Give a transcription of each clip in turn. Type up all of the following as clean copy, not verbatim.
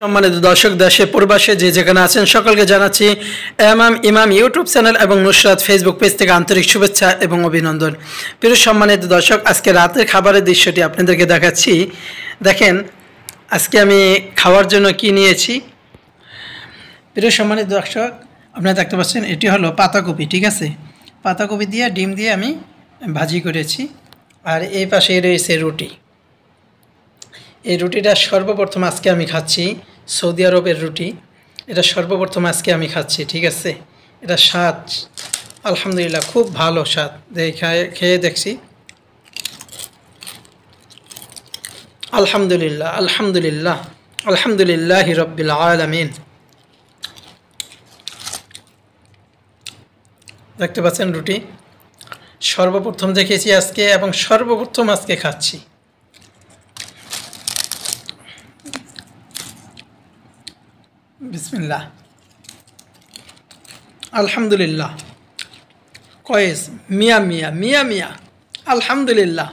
সম্মানিত দর্শক, দেশে প্রবাসে যে যেখানে আছেন সকলকে জানাচ্ছি ইমাম ইউটিউব চ্যানেল এবং নুসরাত ফেসবুক পেজ থেকে আন্তরিক শুভেচ্ছা এবং অভিনন্দন। প্রিয় সম্মানিত দর্শক, আজকে রাতের খাবারের দৃশ্যটি আপনাদেরকে দেখাচ্ছি। দেখেন আজকে আমি খাওয়ার জন্য কি নিয়েছি। প্রিয় সম্মানিত দর্শক, আপনারা দেখতে পাচ্ছেন এটি হলো পাতাকপি। ঠিক আছে, পাতাকপি দিয়ে ডিম দিয়ে আমি ভাজি করেছি। আর এই পাশে রয়েছে রুটি। এই রুটিটা সর্বপ্রথম আজকে আমি খাচ্ছি, সৌদি আরবের রুটি। এটা সর্বপ্রথম আজকে আমি খাচ্ছি। ঠিক আছে, এটা স্বাদ আলহামদুলিল্লাহ খুব ভালো স্বাদ। খেয়ে দেখছি, আলহামদুলিল্লাহ আলহামদুলিল্লাহ আলহামদুলিল্লাহি রাব্বিল আলামিন। দেখতে পাচ্ছেন রুটি সর্বপ্রথম দেখেছি আজকে এবং সর্বপ্রথম আজকে খাচ্ছি। বিসমিল্লাহ, আলহামদুলিল্লাহ, কয়েস মিয়া মিয়া মিয়া মিয়া, আলহামদুলিল্লাহ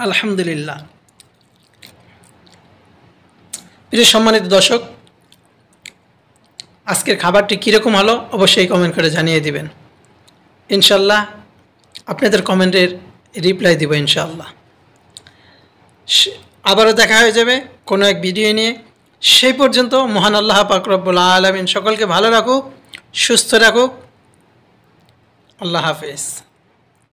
আলহামদুলিল্লাহ। প্রিয় সম্মানিত দর্শক, আজকের খাবারটি কীরকম হলো অবশ্যই কমেন্ট করে জানিয়ে দিবেন। ইনশাল্লাহ আপনাদের কমেন্টের রিপ্লাই দিব ইনশাল্লাহ। আবারও দেখা হয়ে যাবে কোনো এক ভিডিও নিয়ে। সেই পর্যন্ত মহান আল্লাহ পাক রব্বুল আলামিন সকলকে ভালো রাখুক, সুস্থ রাখুক। আল্লাহ হাফেজ।